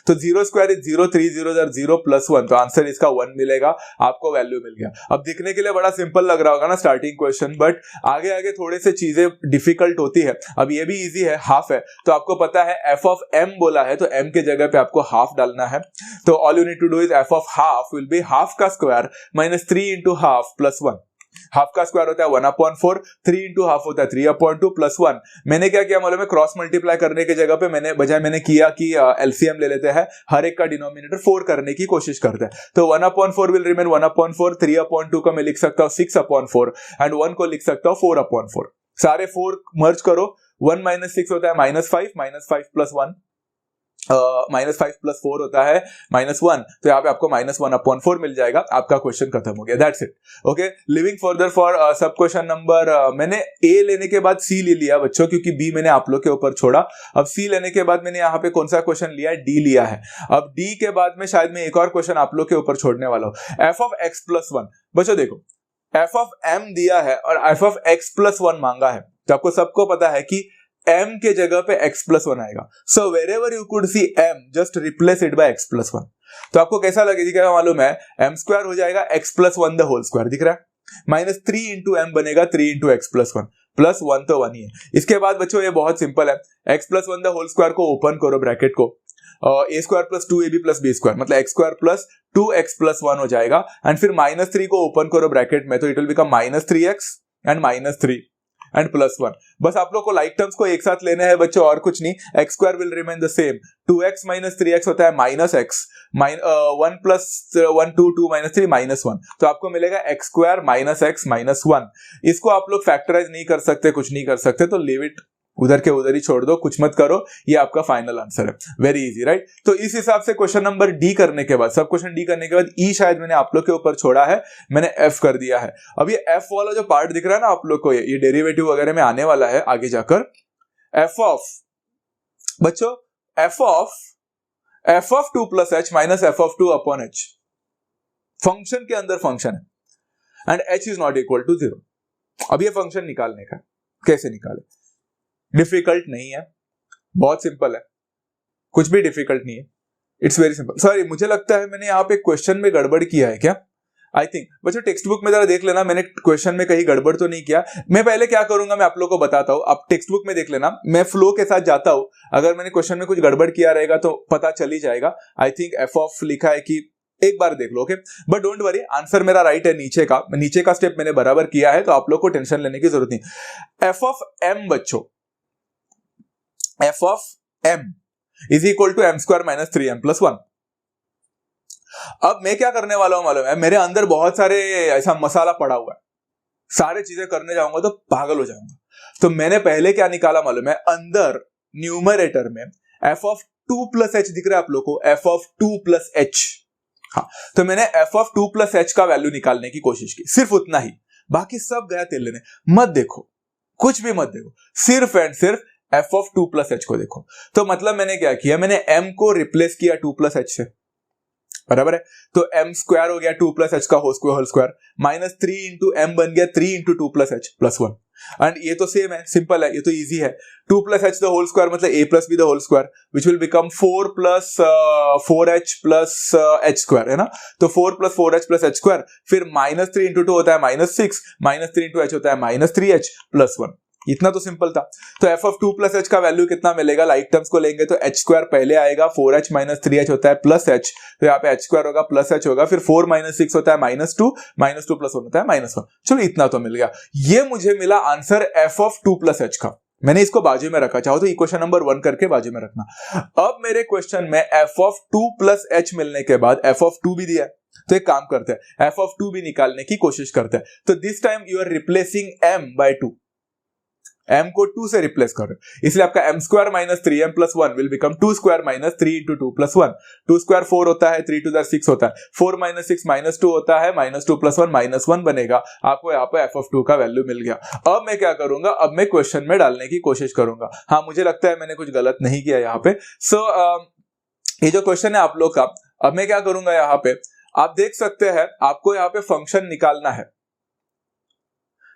तो 0 स्क्वायर इज 0, 3 0 0 प्लस 1, तो आंसर इसका 1 मिलेगा, आपको वैल्यू मिल गया। अब दिखने के लिए बड़ा सिंपल लग रहा होगा ना स्टार्टिंग क्वेश्चन, बट आगे आगे थोड़े से चीजें डिफिकल्ट होती है। अब ये भी इजी है, हाफ है, तो आपको पता है f ऑफ m बोला है तो m के जगह पे आपको हाफ डालना है। तो all you need to do is f of half will be half का square minus 3 into half plus 1। Half का स्क्वायर होता है 1/4, 3 इंटू हाफ होता है 3/2 प्लस 1। मैंने क्या किया मालूम है, क्रॉस मल्टीप्लाई करने की जगह पे मैंने किया कि एलसीएम ले लेते हैं, हर एक का डिनोमिनेटर 4 करने की कोशिश करते हैं। तो 1/4 विल रिमेन 1/4, 3/2 को मैं लिख सकता हूँ 6/4 एंड 1 को लिख सकता हूँ 4/4। सारे 4 मर्ज करो, 1 - 6 होता है -5 प्लस 1, -5 + 4 होता है -1, तो यहाँ पे आपको -1/4 मिल जाएगा, आपका क्वेश्चन खत्म हो गया, that's it. Okay, living further for सब क्वेश्चन नंबर, मैंने ए लेने के बाद सी ले लिया बच्चों, क्योंकि बी मैंने आप लोग के ऊपर छोड़ा। अब सी लेने के बाद मैंने यहाँ पे कौन सा क्वेश्चन लिया है, डी लिया है। अब डी के बाद में शायद मैं एक और क्वेश्चन आप लोग के ऊपर छोड़ने वाला हूँ, f(x + 1)। बच्चों देखो, f(m) दिया है और f(x + 1) मांगा है, तो आपको सबको पता है कि m के जगह पे x + 1 आएगा। So wherever you could see m, just replace it by x + 1। तो आपको कैसा लगेगा मालूम है, m² हो जाएगा x + 1 द होल स्क्वायर, दिख रहा है, -3 × m बनेगा 3 × x + 1, +1 तो 1 ही है। इसके बाद बच्चों ये बहुत सिंपल है, x + 1 द होल स्क्वायर को ओपन करो ब्रैकेट को, a² + 2ab + b², मतलब x² + 2x + 1 हो जाएगा, एंड फिर -3 को ओपन करो ब्रैकेट में, तो it will become -3x and -3 and +1। बस आप लोग को लाइक टर्म्स को एक साथ लेने हैं बच्चों, और कुछ नहीं। x² will remain the same, 2x - 3x होता है -x, 1 + 1 2 2 -3 -1, तो आपको मिलेगा x² - x - 1। इसको आप लोग फैक्टराइज नहीं कर सकते, कुछ नहीं कर सकते, तो लीव इट, उधर के उधर ही छोड़ दो, कुछ मत करो, ये आपका फाइनल आंसर है। Very easy, right. तो इस हिसाब से क्वेश्चन नंबर डी करने के बाद, सब क्वेश्चन डी करने के बाद ई शायद मैंने आप लोग के ऊपर छोड़ा है, मैंने एफ कर दिया है। अब ये एफ वाला जो पार्ट दिख रहा है ना आप लोग को, ये डेरिवेटिव वगैरह में आने वाला है आगे जाकर। एफ ऑफ बच्चों, F of 2 + h - f(2)/h function के अंदर फंक्शन है, and h is not equal to 0। अब ये फंक्शन निकालने का, कैसे निकाले, डिफिकल्ट नहीं है, बहुत सिंपल है, कुछ भी डिफिकल्ट नहीं है, इट्स वेरी सिंपल। सॉरी, मुझे लगता है मैंने यहाँ पे क्वेश्चन में गड़बड़ किया है क्या, आई थिंक। बच्चों टेक्स्ट बुक में जरा देख लेना, मैंने क्वेश्चन में कहीं गड़बड़ तो नहीं किया। मैं पहले क्या करूंगा, मैं आप लोगों को बताता हूँ, आप टेक्स्ट बुक में देख लेना, मैं फ्लो के साथ जाता हूँ, अगर मैंने क्वेश्चन में कुछ गड़बड़ किया रहेगा तो पता चल ही जाएगा। आई थिंक एफ ऑफ लिखा है कि, एक बार देख लो, okay, but don't worry, answer मेरा राइट है, नीचे का स्टेप मैंने बराबर किया है, तो आप लोग को टेंशन लेने की जरूरत नहीं। एफ ऑफ एम बच्चों, f of m is equal to m² - 3m + 1। अब मैं क्या करने वाला हूं मालूम है, मेरे अंदर बहुत सारे ऐसा मसाला पड़ा हुआ है, सारे चीजें करने जाऊंगा तो पागल हो जाऊंगा। तो मैंने पहले क्या निकाला मालूम है, अंदर न्यूमरेटर में f of 2 + h दिख रहा है आप लोग को, f of 2 + h। हाँ, तो मैंने f of 2 + h का वैल्यू निकालने की कोशिश की, सिर्फ उतना ही, बाकी सब गया तेल लेने। मत देखो, कुछ भी मत देखो, सिर्फ एंड सिर्फ f of 2 + h को देखो। तो मतलब मैंने क्या किया, मैंने m को रिप्लेस किया 2 + h से, बराबर है, तो m² हो गया 2 + h का होल स्क्वायर, -3 × m बन गया 3 × 2 + h + 1। एंड ये तो सेम है, सिंपल है, ये तो इजी है। 2 + h द होल स्क्वायर मतलब a + b the whole square, which will become 4 + 4h + h², है ना। तो 4 + 4h + h², फिर -3 × 2 होता है -6, -3 × h होता है -3h + 1। इतना तो सिंपल था। तो f of 2 + h का वैल्यू कितना मिलेगा, लाइक टर्म्स को लेंगे तो h² पहले आएगा, 4h - 3h होता है +h, तो यहाँ पे h² होगा +h होगा, फिर 4 - 6 होता है -2, -2 + 1 होता है -1। चलो इतना तो मिल गया, ये मुझे मिला आंसर f of 2 + h का। मैंने इसको बाजू में रखा, चाहो तो इक्वेशन नंबर 1 करके बाजू में रखना। अब मेरे क्वेश्चन में f of 2 + h मिलने के बाद f of 2 भी दिया है, तो एक काम करते हैं, f of 2 भी निकालने की कोशिश करते हैं। तो this time you are replacing m by 2, m को 2 से रिप्लेस करो, इसलिए आपका m² - 3m + 1 विल बिकम 2² - 3 × 2 + 1। 2² 4 होता है, 3 2 6 होता है, 4 - 6 -2 होता है, -2 + 1 -1 बनेगा। आपको यहाँ पे f of 2 का वैल्यू मिल गया। अब मैं क्या करूंगा, अब मैं क्वेश्चन में डालने की कोशिश करूंगा। हाँ, मुझे लगता है मैंने कुछ गलत नहीं किया यहाँ पे। सो ये जो क्वेश्चन है आप लोग का, अब मैं क्या करूंगा यहाँ पे, आप देख सकते हैं, आपको यहाँ पे फंक्शन निकालना है,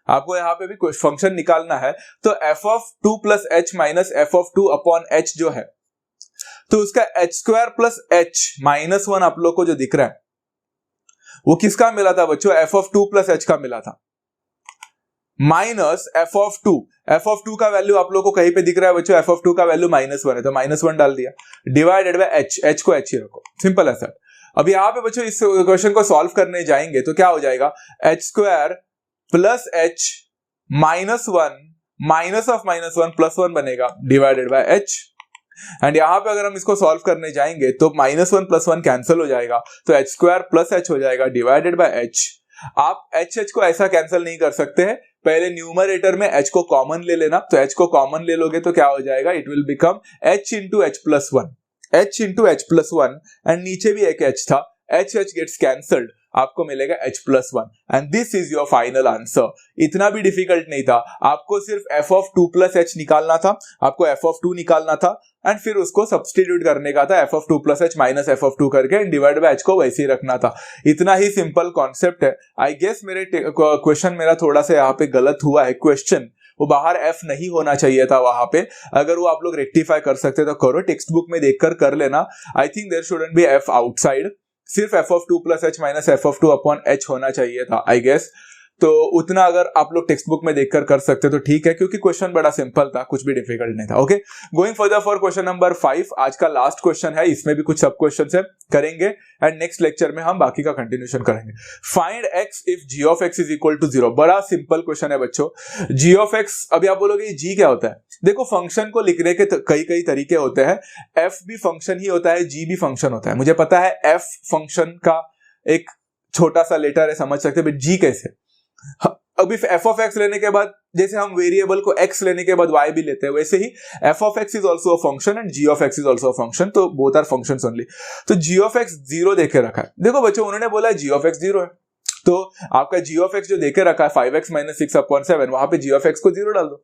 आपको यहाँ पे भी कुछ फंक्शन निकालना है। तो f of 2 + h - f of 2/h जो है, तो उसका h² + h -1 आप लोग को जो दिख रहा है, वो किसका मिला था बच्चों, f of 2 + h का मिला था, minus f of 2। f of 2 का वैल्यू आप लोग को कहीं पे दिख रहा है बच्चों, f of 2 का वैल्यू -1 है, तो -1 डाल दिया, डिवाइडेड बाय h को h ही रखो, सिंपल है सर। अब यहाँ पे बच्चों इस क्वेश्चन को सॉल्व करने जाएंगे तो क्या हो जाएगा, h² + h -1 माइनस ऑफ -1 +1 बनेगा, डिवाइडेड बाय h। एंड यहाँ पे अगर हम इसको सॉल्व करने जाएंगे तो -1 + 1 कैंसिल हो जाएगा, तो h² + h हो जाएगा, डिवाइडेड बाय h। आप h को ऐसा कैंसिल नहीं कर सकते हैं, पहले न्यूमरेटर में h को कॉमन ले लेना, तो h को कॉमन ले लोगे तो क्या हो जाएगा, it will become h × h + 1, h into H plus one and नीचे भी एक h था, h गेट्स कैंसल्ड, आपको मिलेगा h plus one and this is your final answer. इतना भी डिफिकल्ट नहीं था, आपको सिर्फ f ऑफ 2 प्लस h निकालना था, आपको f ऑफ 2 निकालना था एंड फिर उसको सब्सटीट्यूट करने का था, f of 2 plus h minus f of 2 करके एंड डिवाइड बाय h को वैसे ही रखना था। इतना ही सिंपल कॉन्सेप्ट है। आई गेस मेरे क्वेश्चन मेरा थोड़ा सा यहाँ पे गलत हुआ है, क्वेश्चन वो बाहर f नहीं होना चाहिए था वहां पे, अगर वो आप लोग रेक्टिफाई कर सकते तो करो, टेक्स्ट बुक में देखकर कर लेना। I think there shouldn't be f outside, सिर्फ f of 2 plus h minus f of 2 upon h होना चाहिए था आई गेस। तो उतना अगर आप लोग टेक्स्ट बुक में देखकर कर सकते तो ठीक है, क्योंकि क्वेश्चन बड़ा सिंपल था, कुछ भी डिफिकल्ट नहीं था। Okay, going further for question number 5, आज का लास्ट क्वेश्चन है, इसमें भी कुछ सब क्वेश्चन है करेंगे एंड नेक्स्ट लेक्चर में हम बाकी का कंटिन्यूशन करेंगे। Find x if g of x is equal to 0। बड़ा सिंपल क्वेश्चन है बच्चों। g ऑफ x, अभी आप बोलोगे g क्या होता है? देखो फंक्शन को लिखने के कई तरीके होते हैं, f भी फंक्शन ही होता है, g भी फंक्शन होता है। मुझे पता है f फंक्शन का एक छोटा सा लेटर है, समझ सकते हैं, बट g कैसे? अभी f ऑफ x लेने के बाद जैसे हम वेरिएबल को x लेने के बाद y भी लेते हैं, वैसे ही f of x is also a function and g of x is also a function, तो बोथ आर फंक्शंस ओनली। तो g ऑफ x 0 देके रखा है। देखो बच्चों, उन्होंने बोला है g ऑफ x 0 है, तो आपका g ऑफ x जो देके रखा है 5x माइनस 6 अपॉन 7, वहां पे g ऑफ x को 0 डाल दो,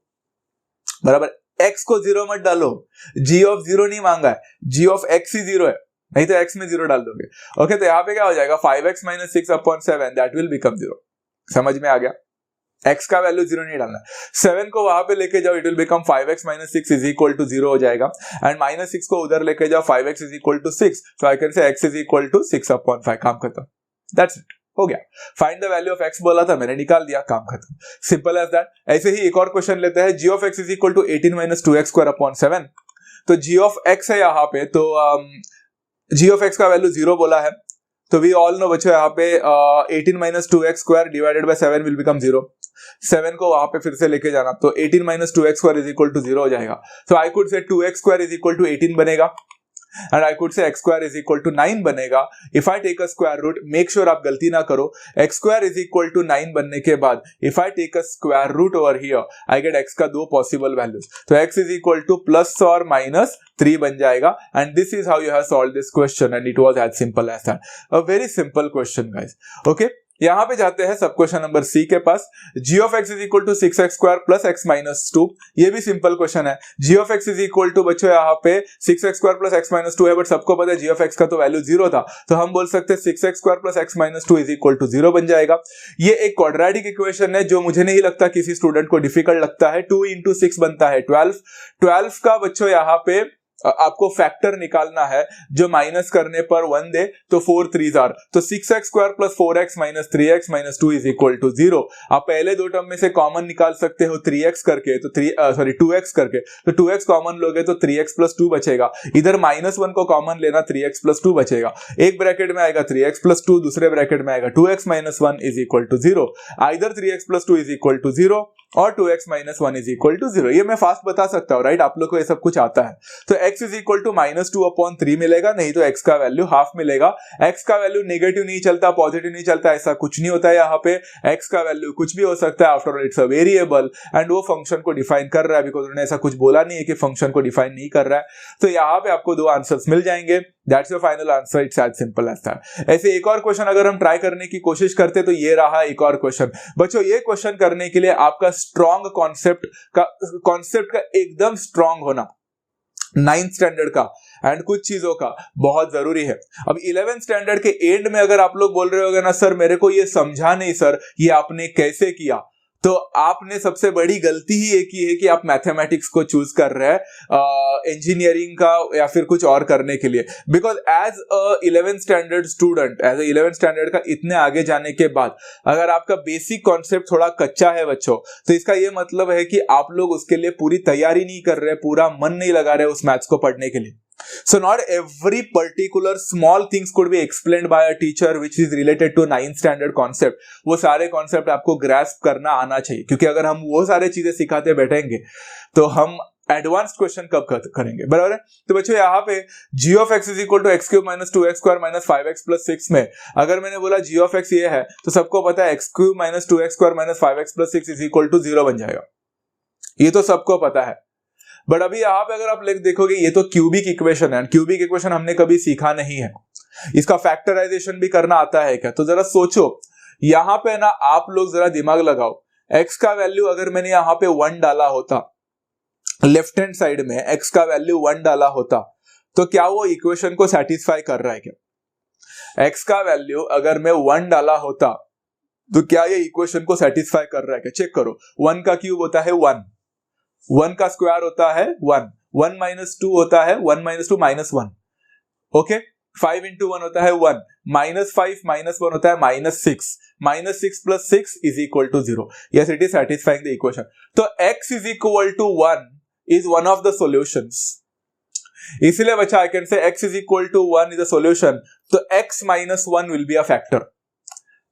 बराबर। x को 0 मत डालो, g ऑफ 0 नहीं मांगा है, g ऑफ x ही 0 है, नहीं तो x में 0 डाल दोगे। ओके, तो यहाँ पे क्या हो जाएगा, 5x minus 6 upon 7 that will become 0। समझ में आ गया? x का वैल्यू 0 नहीं डालना, 7 को वहां पे लेके जाओ, it will become 5x minus 6 is equal to 0 हो जाएगा एंड माइनस 6 को उधर लेके जाओ, 5x is equal to 6, so I can say x is equal to 6 upon 5। काम खत्म, दैट्स इट, हो गया। Find the value of x बोला था, मैंने निकाल दिया, काम खत्म, सिंपल एज दैट। ऐसे ही एक और क्वेश्चन लेते हैं, g of x is equal to 18 minus 2x square upon 7। तो g ऑफ x है यहाँ पे, तो g ऑफ x का वैल्यू 0 बोला है, तो वी ऑल नो बच्चों यहाँ पे 18 minus 2x square divided by 7 will become 0। 7 को वहां पे फिर से लेके जाना, तो 18 minus 2x square is equal to 0 हो जाएगा। तो आई कुड से 2x square is equal to 18 बनेगा and I could say x square is equal to 9 बनेगा। If I take a square root, make sure आप गलती ना करो, x square is equal to 9 बनने के बाद if I take a square root over here, I get x का दो पॉसिबल वैल्यूज, तो x is equal to plus और माइनस 3 बन जाएगा and this is how you have solve this question and it was as simple as that. A very simple question guys. Okay, यहां पे जाते हैं सब क्वेश्चन नंबर सी के पास। g of x is equal to 6x square plus x minus 2, ये भी simple question है। g of x is equal to बच्चों यहाँ पे 6x square plus x minus 2 है, बट सबको पता है g ऑफ x का तो वैल्यू 0 था, तो हम बोल सकते हैं 6x square plus x minus 2 is equal to 0 बन जाएगा। ये एक क्वाड्रेटिक इक्वेशन है जो मुझे नहीं लगता किसी स्टूडेंट को डिफिकल्ट लगता है। 2 इंटू 6 बनता है 12 का बच्चों यहाँ पे आपको फैक्टर निकालना है जो माइनस करने पर 1 दे, तो 4 3s आर, तो 6x square plus 4x minus 3x minus 2 is equal to 0। आप पहले दो टर्म में से कॉमन निकाल सकते हो 3x करके, तो 2x करके, तो 2x कॉमन लोगे तो 3x प्लस 2 बचेगा। इधर माइनस 1 को कॉमन लेना, 3x प्लस 2 बचेगा। एक ब्रैकेट में आएगा 3x प्लस 2, दूसरे ब्रैकेट में आएगा 2x minus 1 is equal to 0। Either 3x plus 2 is equal to 0 और 2x minus 1 is equal to 0। ये मैं फास्ट बता सकता हूँ, राइट? आप लोग को ये सब कुछ आता है। तो x is equal to minus 2 upon 3 मिलेगा, नहीं तो x का वैल्यू हाफ मिलेगा। x का वैल्यू नेगेटिव नहीं चलता, पॉजिटिव नहीं चलता, ऐसा कुछ नहीं होता है यहाँ पे। x का वैल्यू कुछ भी हो सकता है, after all it's a variable and वो फंक्शन को डिफाइन कर रहा है, बिकॉज उन्होंने ऐसा कुछ बोला नहीं है कि फंक्शन को डिफाइन नहीं कर रहा है। तो यहाँ पे आपको दो आंसर्स मिल जाएंगे, that's your final answer, it's as simple as that. ऐसे एक और क्वेश्चन अगर हम ट्राई करने की कोशिश करते तो ये रहा एक और क्वेश्चन। बच्चों ये क्वेश्चन करने के लिए आपका स्ट्रॉन्ग कॉन्सेप्ट का एकदम स्ट्रॉन्ग होना 9th स्टैंडर्ड का एंड कुछ चीजों का बहुत जरूरी है। अब 11th स्टैंडर्ड के एंड में अगर आप लोग बोल रहे होगे ना, सर मेरे को ये समझा नहीं सर, ये आपने कैसे किया, तो आपने सबसे बड़ी गलती ही ये की है कि आप मैथमेटिक्स को चूज कर रहे हैं इंजीनियरिंग का या फिर कुछ और करने के लिए। Because as a 11th standard student, as a 11th standard का इतने आगे जाने के बाद अगर आपका बेसिक कॉन्सेप्ट थोड़ा कच्चा है बच्चों, तो इसका ये मतलब है कि आप लोग उसके लिए पूरी तैयारी नहीं कर रहे, पूरा मन नहीं लगा रहे उस मैथ्स को पढ़ने के लिए। So not every particular small things could be explained by a teacher which is related to 9th standard concept। वो सारे कॉन्सेप्ट आपको ग्रास्प करना आना चाहिए, क्योंकि अगर हम वो सारे चीजें सिखाते बैठेंगे तो हम एडवांस्ड क्वेश्चन कब करेंगे, बराबर है? तो बच्चों यहाँ पे g of x is equal to X cube minus 2x square minus 5x plus 6 में अगर मैंने बोला g ऑफ x ये है, तो सबको पता है X cube minus 2x square minus 5x plus 6 is equal to 0 बन जाएगा। ये तो सबको पता है। बट अभी यहाँ पे अगर आप देखोगे ये तो क्यूबिक इक्वेशन है, क्यूबिक इक्वेशन हमने कभी सीखा नहीं है, इसका फैक्टराइजेशन भी करना आता है क्या? तो जरा सोचो, यहां पे ना आप लोग जरा दिमाग लगाओ, x का वैल्यू अगर मैंने यहां पे 1 डाला होता, लेफ्ट हैंड साइड में x का वैल्यू 1 डाला होता, तो क्या वो इक्वेशन को सेटिस्फाई कर रहा है क्या? x का वैल्यू अगर मैं 1 डाला होता तो क्या ये इक्वेशन को सेटिस्फाई कर रहा है क्या? चेक करो, 1 का क्यूब होता है 1, 1 का स्क्वायर होता है 1, 1 माइनस 2 होता है 1 माइनस 2 माइनस 1, ओके, 5 इंटू 1 होता है 1, माइनस 5 माइनस 1 होता है minus 6 plus 6 is equal to 0। Yes, it is satisfying the equation. तो x is equal to 1 is one of the solutions, इसलिए बच्चा I can say x is equal to 1 is a solution. तो x minus 1 will be a factor,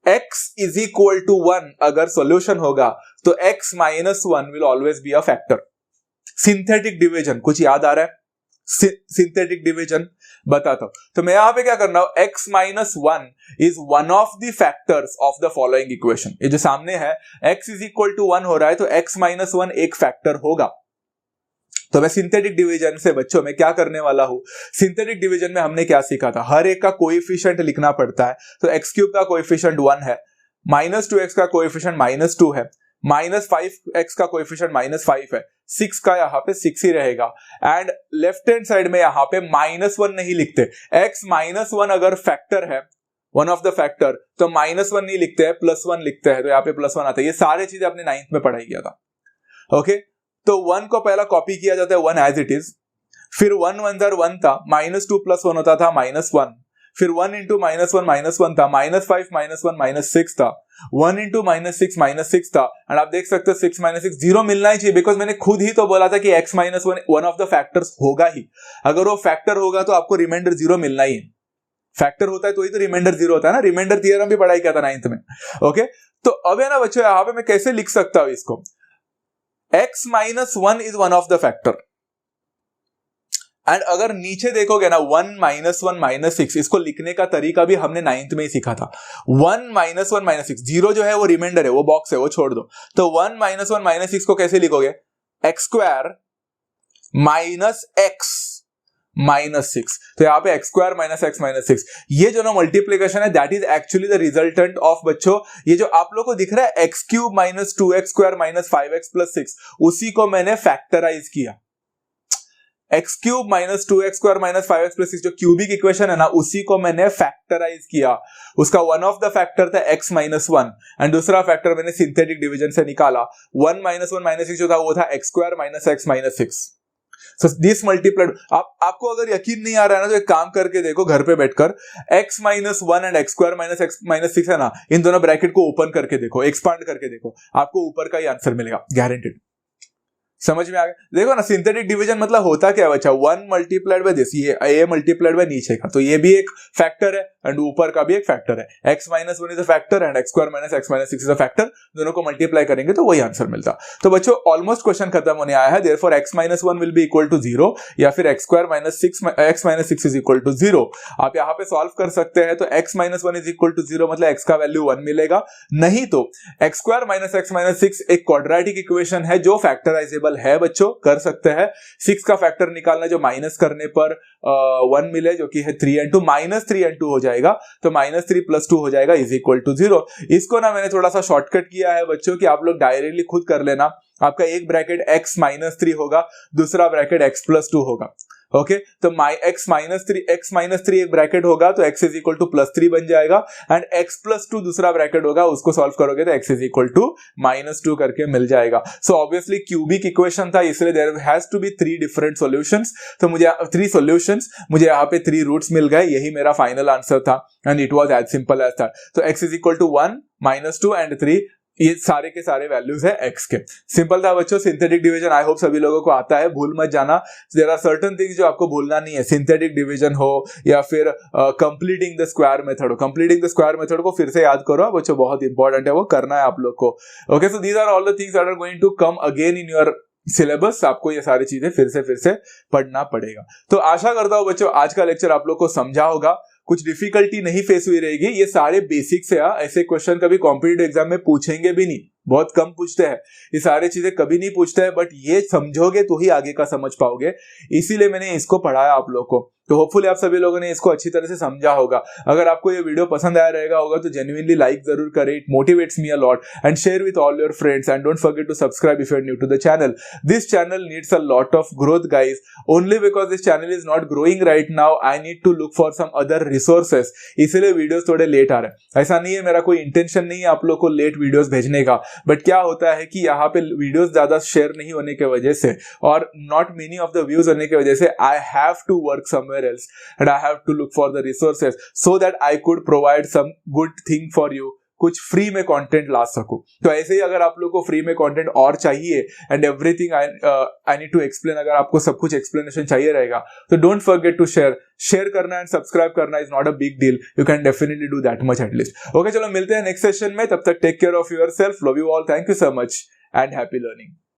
x is equal to 1 अगर solution होगा तो x minus 1 will always be a factor. Synthetic division कुछ याद आ रहा है? सिंथेटिक डिवीजन बताता हूं। तो मैं यहां पे क्या करना हूं, x minus 1 is one of the factors of the following equation. ये जो सामने है x इज इक्वल टू 1 हो रहा है, तो x माइनस 1 एक फैक्टर होगा। तो मैं सिंथेटिक डिवीजन से बच्चों में क्या करने वाला हूं, सिंथेटिक डिवीजन में हमने क्या सीखा था, हर एक का कोएफिशिएंट लिखना पड़ता है। तो एक्स क्यूब का कोएफिशिएंट 1 है, माइनस 2x का कोएफिशिएंट माइनस 2 है, माइनस 5x का कोएफिशिएंट माइनस 5 है, 6 का यहाँ पे 6 ही रहेगा। एंड लेफ्ट हैंड साइड में यहाँ पे माइनस 1 नहीं लिखते, x माइनस 1 अगर फैक्टर है, वन ऑफ द फैक्टर, तो माइनस 1 नहीं लिखते हैं, प्लस 1 लिखते हैं, तो यहाँ पे प्लस 1 आता है। ये सारे चीजें आपने 9th में पढ़ाई किया था, ओके। तो 1 को पहला कॉपी किया जाता है 1 एज इट इज, फिर 1 1 1 था, माइनस 2 प्लस 1 होता था माइनस 1, फिर 1 इंटू माइनस 1 था, माइनस 5 माइनस 1 माइनस 6 था, 1 इंटू माइनस 6 था। एंड आप देख सकते हो 6 माइनस 6 जीरो मिलना ही चाहिए, बिकॉज मैंने खुद ही तो बोला था कि x minus 1 one of the factors होगा ही। अगर वो फैक्टर होगा तो आपको रिमाइंडर 0 मिलना ही है, फैक्टर होता है तो ही तो रिमाइंडर 0 होता है ना। रिमाइंडर थ्योरम भी पढ़ाई किया था 9th में, ओके। तो अब है ना बच्चों, यहां पे मैं कैसे लिख सकता हूं इसको, x minus 1 is one of the factor. And अगर नीचे देखोगे ना 1 माइनस 1 माइनस 6, इसको लिखने का तरीका भी हमने 9th में ही सीखा था। 1 माइनस 1 माइनस 6, जीरो जो है वो रिमाइंडर है, वो बॉक्स है, वो छोड़ दो। तो 1 माइनस 1 माइनस 6 को कैसे लिखोगे, x square minus x minus 6। तो यहाँ पे x square minus x minus 6, ये जो ना मल्टीप्लीकेशन है that is actually the resultant of बच्चों, ये जो आप लोग को दिख रहा है X cube minus 2x square minus 5x plus 6, उसी को मैंने फैक्टराइज किया। X cube minus 2x square minus 5x plus 6 जो क्यूबिक इक्वेशन है ना, उसी को मैंने फैक्टराइज किया। उसका वन ऑफ द फैक्टर था x माइनस 1 एंड दूसरा फैक्टर मैंने सिंथेटिक डिवीजन से निकाला। 1 माइनस 1 माइनस 6 जो था वो था x square minus x minus 6। So this multiplied, आपको अगर यकीन नहीं आ रहा है ना तो एक काम करके देखो घर पे बैठकर, x minus 1 and x square minus x minus 6 है ना, इन दोनों ब्रैकेट को ओपन करके देखो, एक्सपांड करके देखो, आपको ऊपर का ही आंसर मिलेगा, गारंटेड। समझ में आ गया? देखो ना, सिंथेटिक डिवीजन मतलब होता क्या है बच्चा, 1 मल्टीप्लाइड बाय दिस, ये a मल्टीप्लाइड बाय नीचे का, तो ये भी एक फैक्टर है एंड ऊपर का भी एक फैक्टर है। x minus 1 is a factor and x square minus x minus 6 is a factor, दोनों को मल्टीप्लाई करेंगे तो वही आंसर मिलता। तो बच्चों ऑलमोस्ट क्वेश्चन खत्म होने आया है। Therefore x minus 1 will be equal to 0 या फिर x square minus 6 x minus 6 is equal to 0। आप यहाँ पे सॉल्व कर सकते हैं, तो x minus 1 is equal to 0 मतलब x का वैल्यू 1 मिलेगा, नहीं तो x square minus x minus 6 एक क्वाड्रेटिक इक्वेशन है जो फैक्टराइजेबल है बच्चों, कर सकते हैं। 6 का फैक्टर निकालना जो माइनस करने पर 1 मिले, जो कि है 3n2, माइनस 3n2 हो जाएगा, तो माइनस 3 प्लस 2 हो जाएगा इज इक्वल टू 0। इसको ना मैंने थोड़ा सा शॉर्टकट किया है बच्चों कि आप लोग डायरेक्टली खुद कर लेना। आपका एक ब्रैकेट x माइनस 3 होगा, दूसरा ब्रैकेट x प्लस 2 होगा, ओके। तो x माइनस 3 एक ब्रैकेट होगा तो x is equal to plus 3 बन जाएगा, एंड x प्लस 2 दूसरा ब्रैकेट होगा, उसको सॉल्व करोगे तो x is equal to minus 2 करके मिल जाएगा। सो ऑब्वियसली क्यूबिक इक्वेशन था, इसलिए there has to be 3 different solutions. तो मुझे 3 सॉल्यूशंस, मुझे यहाँ पे 3 रूट्स मिल गए, यही मेरा फाइनल आंसर था and it was as simple as that. तो x is equal to 1 minus 2 and 3, ये सारे के सारे वैल्यूज है x के। सिंपल था बच्चों, सिंथेटिक डिवीजन आई होप सभी लोगों को आता है, भूल मत जाना। देयर आर सर्टेन थिंग्स जो आपको भूलना नहीं है, सिंथेटिक डिवीजन हो या फिर कंप्लीटिंग द स्क्वायर मेथड हो, कंप्लीटिंग द स्क्वायर मेथड को फिर से याद करो बच्चों, बहुत इंपॉर्टेंट है, वो करना है आप लोग को, okay. So these are all the things that are going to come again in your syllabus, आपको ये सारी चीजें फिर से पढ़ना पड़ेगा। तो आशा करता हूं बच्चों आज का लेक्चर आप लोग को समझा होगा, कुछ डिफिकल्टी नहीं फेस हुई रहेगी, ये सारे बेसिक्स है। ऐसे क्वेश्चन कभी कॉम्पिटिटिव एग्जाम में पूछेंगे भी नहीं, बहुत कम पूछते हैं, ये सारी चीजें कभी नहीं पूछते हैं, बट ये समझोगे तो ही आगे का समझ पाओगे, इसीलिए मैंने इसको पढ़ाया आप लोग को। तो होपफुली आप सभी लोगों ने इसको अच्छी तरह से समझा होगा। अगर आपको ये वीडियो पसंद आया रहेगा होगा तो जेन्युइनली लाइक जरूर करें, it motivates me a lot, and share with all your friends, and don't forget to subscribe if you are new to the channel. This channel needs a lot of growth guys, only because this channel is not growing right now, I need to look for some other resources, इसीलिए videos थोड़े late आ रहे हैं। ऐसा नहीं है, मेरा कोई इंटेंशन नहीं है आप लोग को लेट वीडियोस भेजने का, बट क्या होता है कि यहाँ पे वीडियोस ज्यादा शेयर नहीं होने की वजह से और not many of the views होने की वजह से I have to work somewhere else and I have to look for the resources so that I could provide some good thing for you, कुछ फ्री में कंटेंट ला सकूं। तो ऐसे ही अगर आप लोग को फ्री में कंटेंट और चाहिए and everything I need to explain, अगर आपको सब कुछ एक्सप्लेनेशन चाहिए रहेगा तो डोंट फॉरगेट टू शेयर करना एंड सब्सक्राइब करना is not a big deal, you can definitely do that much at least. Okay, चलो मिलते हैं नेक्स्ट सेशन में, तब तक take care of yourself, love you all, thank you so much and happy learning.